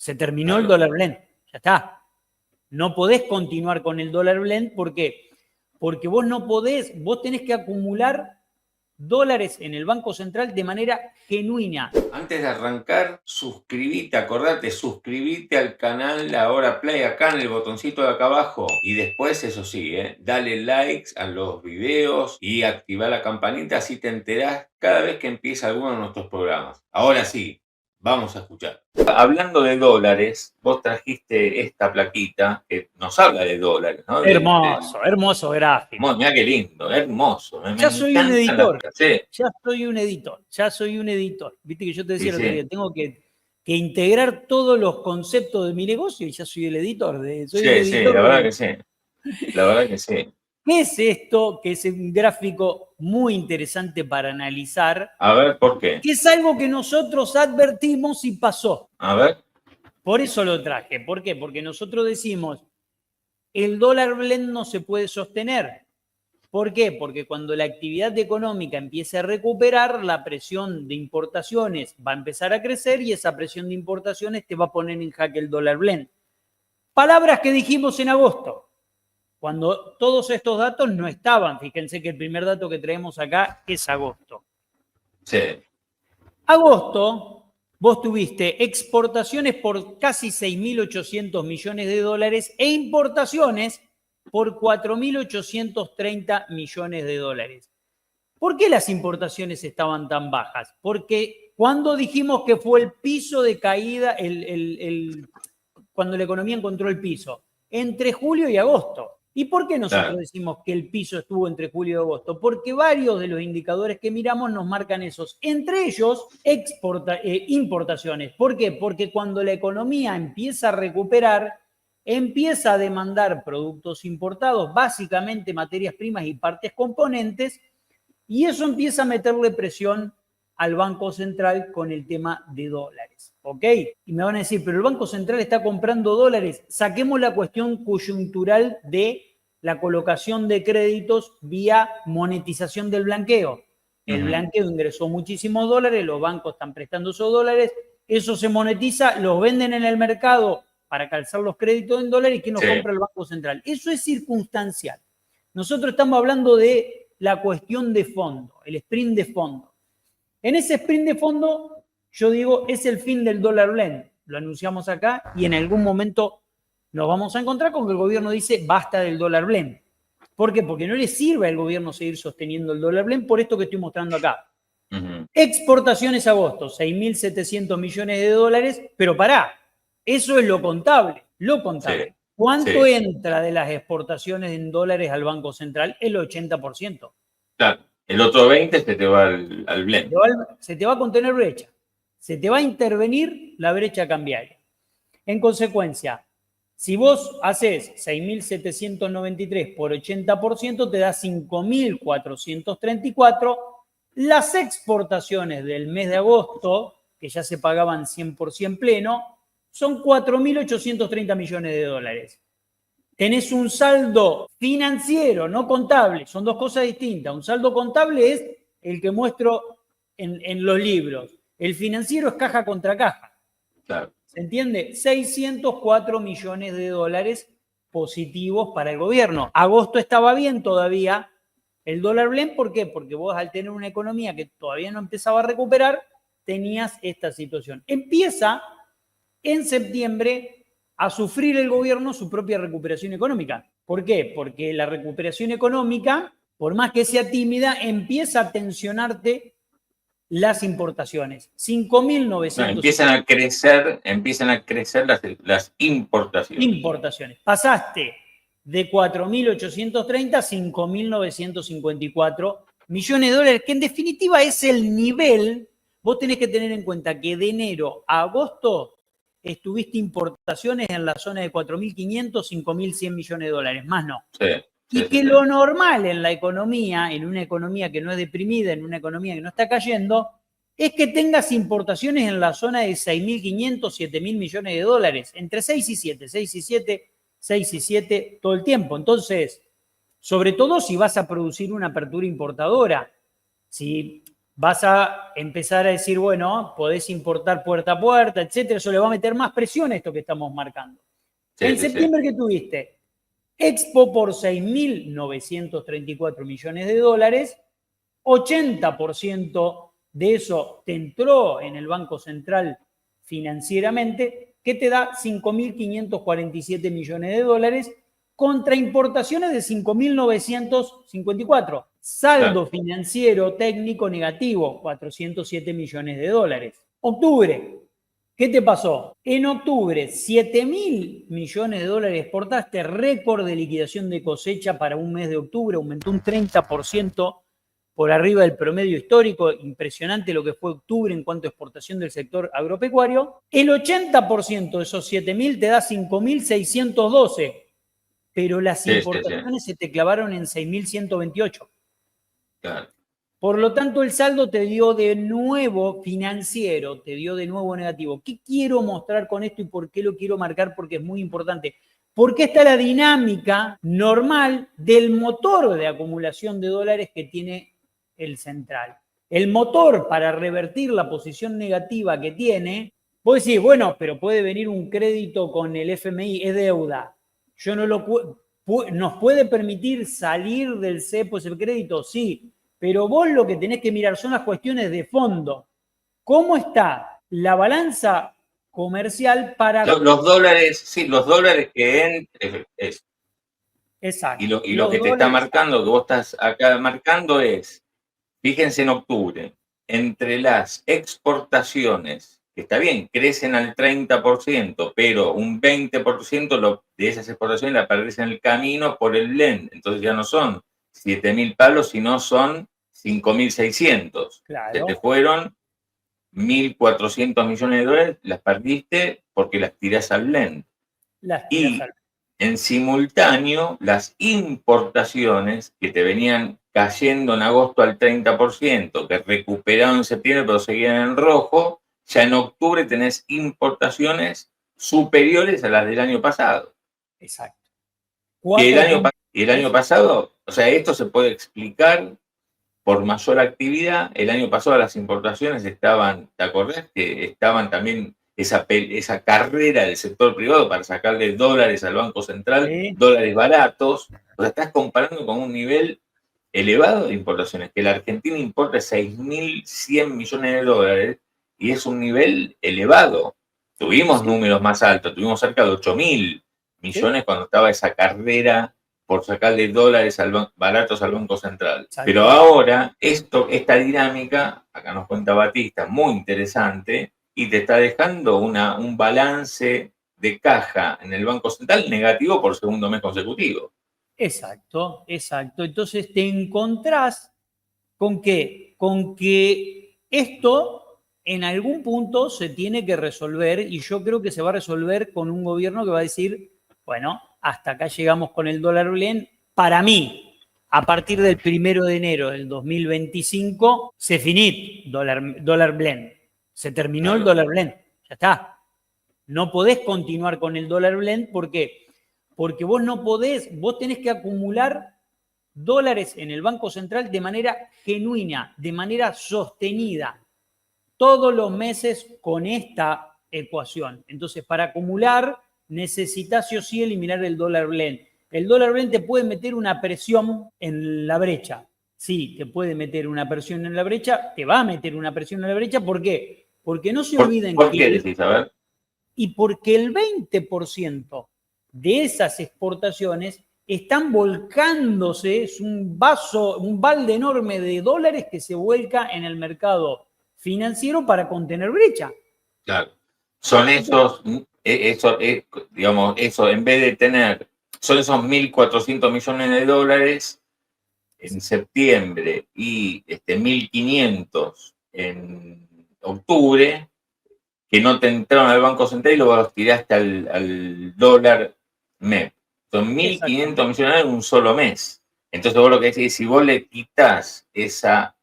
Se terminó el dólar blend. Ya está. No podés continuar con el dólar blend. ¿Por qué? Porque vos no podés, vos tenés que acumular dólares en el Banco Central de manera genuina. Antes de arrancar, acordate, suscríbete al canal Ahora Play acá en el botoncito de acá abajo. Y después, eso sí, dale likes a los videos y activa la campanita, así te enterás cada vez que empieza alguno de nuestros programas. Ahora sí, vamos a escuchar. Hablando de dólares, vos trajiste esta plaquita que nos habla de dólares, ¿no? Hermoso, hermoso gráfico. Mirá qué lindo, hermoso. Ya soy un editor. Sí. Ya soy un editor. Viste que yo te decía el otro día, Sí. tengo que integrar todos los conceptos de mi negocio y ya soy el editor. Soy el Sí, editor. la verdad que sí. La verdad que sí. ¿Qué es esto? Que es un gráfico muy interesante para analizar. A ver, ¿por qué? Que es algo que nosotros advertimos y pasó. A ver. Por eso lo traje. ¿Por qué? Porque nosotros decimos, el dólar blend no se puede sostener. ¿Por qué? Porque cuando la actividad económica empiece a recuperar, la presión de importaciones va a empezar a crecer y esa presión de importaciones te va a poner en jaque el dólar blend. Palabras que dijimos en agosto, cuando todos estos datos no estaban. Fíjense que el primer dato que traemos acá es agosto. Sí. Agosto, vos tuviste exportaciones por casi 6.800 millones de dólares e importaciones por 4.830 millones de dólares. ¿Por qué las importaciones estaban tan bajas? Porque cuando dijimos que fue el piso de caída, cuando la economía encontró el piso, entre julio y agosto. ¿Y por qué nosotros decimos que el piso estuvo entre julio y agosto? Porque varios de los indicadores que miramos nos marcan esos. Entre ellos, importaciones. ¿Por qué? Porque cuando la economía empieza a recuperar, empieza a demandar productos importados, básicamente materias primas y partes componentes, y eso empieza a meterle presión al Banco Central con el tema de dólares. ¿Ok? Y me van a decir, pero el Banco Central está comprando dólares. Saquemos la cuestión coyuntural de la colocación de créditos vía monetización del blanqueo. El blanqueo ingresó muchísimos dólares, los bancos están prestando esos dólares, eso se monetiza, los venden en el mercado para calzar los créditos en dólares y ¿quién los compra? El Banco Central. Eso es circunstancial. Nosotros estamos hablando de la cuestión de fondo, el sprint de fondo. En ese sprint de fondo, yo digo, es el fin del dólar blend. Lo anunciamos acá y en algún momento nos vamos a encontrar con que el gobierno dice basta del dólar blend. ¿Por qué? Porque no le sirve al gobierno seguir sosteniendo el dólar blend por esto que estoy mostrando acá. Exportaciones agosto, 6.700 millones de dólares, pero pará, eso es lo contable. Sí. ¿Cuánto entra de las exportaciones en dólares al Banco Central? El 80%. Claro. El otro 20% se te va al blend. Se te va a contener brecha. Se te va a intervenir la brecha cambiaria. En consecuencia, si vos haces 6.793 por 80%, te da 5.434. Las exportaciones del mes de agosto, que ya se pagaban 100% pleno, son 4.830 millones de dólares. Tenés un saldo financiero, no contable, son dos cosas distintas. Un saldo contable es el que muestro en los libros. El financiero es caja contra caja. Claro. ¿Se entiende? 604 millones de dólares positivos para el gobierno. Agosto estaba bien todavía. El dólar blend, ¿por qué? Porque vos al tener una economía que todavía no empezaba a recuperar, tenías esta situación. Empieza en septiembre a sufrir el gobierno su propia recuperación económica. ¿Por qué? Porque la recuperación económica, por más que sea tímida, empieza a tensionarte las importaciones. 5.900. Empiezan a crecer las importaciones. Importaciones. Pasaste de 4.830 a 5.954 millones de dólares, que en definitiva es el nivel. Vos tenés que tener en cuenta que de enero a agosto estuviste importaciones en la zona de 4.500, 5.100 millones de dólares, más no. Y que lo normal en la economía, en una economía que no es deprimida, en una economía que no está cayendo, es que tengas importaciones en la zona de 6.500, 7.000 millones de dólares, entre 6 y 7, 6 y 7, 6 y 7 todo el tiempo. Entonces, sobre todo si vas a producir una apertura importadora, si vas a empezar a decir, bueno, podés importar puerta a puerta, etcétera. Eso le va a meter más presión a esto que estamos marcando. Sí, En sí, septiembre, ¿qué tuviste? Expo por 6.934 millones de dólares, 80% de eso te entró en el Banco Central financieramente, que te da 5.547 millones de dólares contra importaciones de 5.954. Saldo claro. financiero técnico negativo, 407 millones de dólares. Octubre, ¿qué te pasó? En octubre, 7.000 millones de dólares exportaste, récord de liquidación de cosecha para un mes de octubre, aumentó un 30% por arriba del promedio histórico, impresionante lo que fue octubre en cuanto a exportación del sector agropecuario. El 80% de esos 7.000 te da 5.612, pero las Sí, sí, sí, importaciones se te clavaron en 6.128. claro. Por lo tanto, el saldo te dio de nuevo financiero, te dio de nuevo negativo. ¿Qué quiero mostrar con esto y por qué lo quiero marcar? Porque es muy importante. Porque está la dinámica normal del motor de acumulación de dólares que tiene el central. El motor para revertir la posición negativa que tiene, vos decís, bueno, pero puede venir un crédito con el FMI, es deuda. Yo no lo ¿Nos puede permitir salir del cepo ese crédito? Sí, pero vos lo que tenés que mirar son las cuestiones de fondo. ¿Cómo está la balanza comercial para... Los dólares, sí, los dólares que Exacto, y lo los que te está dólares. marcando, que vos estás acá marcando es, fíjense en octubre, entre las exportaciones, que está bien, crecen al 30%, pero un 20% de esas exportaciones la perdés en el camino por el blend. Entonces ya no son 7.000 palos, sino son 5.600. Se te Claro, fueron 1.400 millones de dólares, las perdiste porque las tirás al blend. las tiras Y al... en simultáneo, las importaciones que te venían cayendo en agosto al 30%, que recuperaron en septiembre pero seguían en rojo, ya en octubre tenés importaciones superiores a las del año pasado. Exacto. Que Cuatro puntos. el año pasado, o sea, esto se puede explicar por mayor actividad. El año pasado las importaciones estaban, ¿te acordás? Que estaban también esa carrera del sector privado para sacarle dólares al Banco Central, Sí, dólares baratos. O sea, estás comparando con un nivel elevado de importaciones, que la Argentina importa 6.100 millones de dólares y es un nivel elevado. Tuvimos sí, números más altos, tuvimos cerca de 8.000 sí, millones cuando estaba esa carrera por sacarle dólares baratos al Banco Central. Pero exacto. ahora, esta dinámica, acá nos cuenta Batista, muy interesante, y te está dejando un balance de caja en el Banco Central negativo por segundo mes consecutivo. Exacto, exacto. Entonces te encontrás con qué, con que esto en algún punto se tiene que resolver y yo creo que se va a resolver con un gobierno que va a decir, bueno, hasta acá llegamos con el dólar blend. Para mí, a partir del 1 de enero del 2025, se finit dólar blend. Se terminó el Claro, dólar blend. Ya está. No podés continuar con el dólar blend porque vos no podés, vos tenés que acumular dólares en el Banco Central de manera genuina, de manera sostenida, todos los meses con esta ecuación. Entonces, para acumular, necesitas sí o sí eliminar el dólar blend. El dólar blend te puede meter una presión en la brecha. Sí, te puede meter una presión en la brecha, te va a meter una presión en la brecha. ¿Por qué? Porque no se olviden ¿por que qué decís? A ver. y porque el 20% de esas exportaciones están volcándose, es un vaso, un balde enorme de dólares que se vuelca en el mercado financiero para contener brecha. Claro. Son Entonces, digamos, eso, en vez de tener, son esos 1.400 millones de dólares en septiembre y 1.500 en octubre, que no te entraron al Banco Central y luego los tiraste al dólar MEP. Son 1.500 exactamente. millones en un solo mes. Entonces vos lo que decís, si vos le quitas esa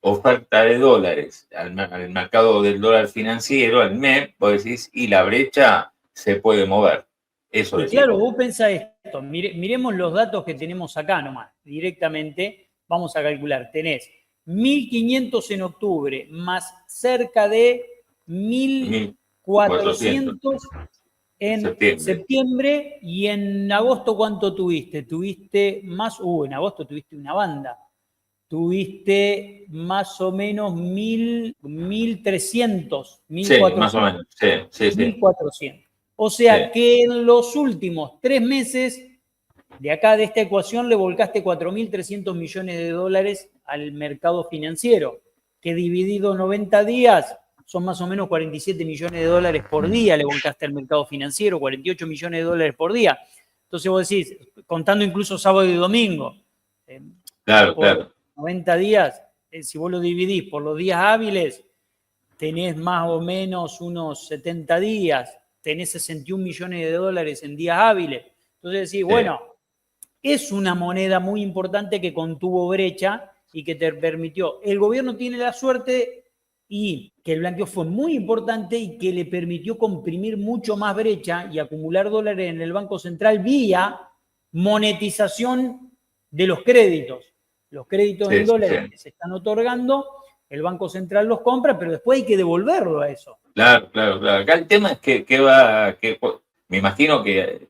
oferta de dólares al mercado del dólar financiero, al MEP, vos decís, y la brecha se puede mover. Eso Y decís claro, vos. vos pensás esto, miremos los datos que tenemos acá nomás, directamente, vamos a calcular, tenés 1.500 en octubre, más cerca de 1.400 en septiembre. ¿Y en agosto cuánto tuviste? Tuviste más, en agosto tuviste una banda. Tuviste más o menos 1.300, 1.400. Sí, más o menos, sí. 1.400. O sea que en los últimos 3 meses de acá, de esta ecuación, le volcaste 4.300 millones de dólares al mercado financiero, que dividido 90 días son más o menos 47 millones de dólares por día le volcaste al mercado financiero, 48 millones de dólares por día. Entonces vos decís, contando incluso sábado y domingo, claro. 90 días, si vos lo dividís por los días hábiles, tenés más o menos unos 70 días, tenés 61 millones de dólares en días hábiles. Entonces decís, bueno, es una moneda muy importante que contuvo brecha y que te permitió. El gobierno tiene la suerte y que el blanqueo fue muy importante y que le permitió comprimir mucho más brecha y acumular dólares en el Banco Central vía monetización de los créditos. Los créditos en dólares que se están otorgando, el Banco Central los compra, pero después hay que devolverlo a eso. Claro. Acá el tema es que me imagino que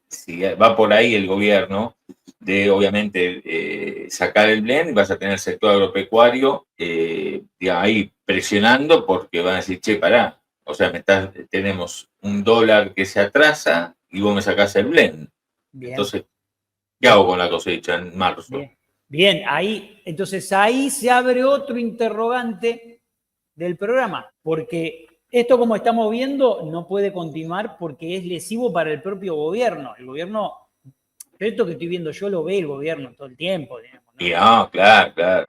si va por ahí el gobierno de, obviamente, sacar el blend, vas a tener el sector agropecuario ahí presionando porque van a decir, che, pará, o sea, tenemos un dólar que se atrasa y vos me sacás el blend. Bien. Entonces, ¿qué hago con la cosecha en marzo? Bien, entonces ahí se abre otro interrogante del programa, porque esto, como estamos viendo, no puede continuar porque es lesivo para el propio gobierno. El gobierno, esto que estoy viendo yo lo ve el gobierno todo el tiempo. Digamos, ¿no? Claro.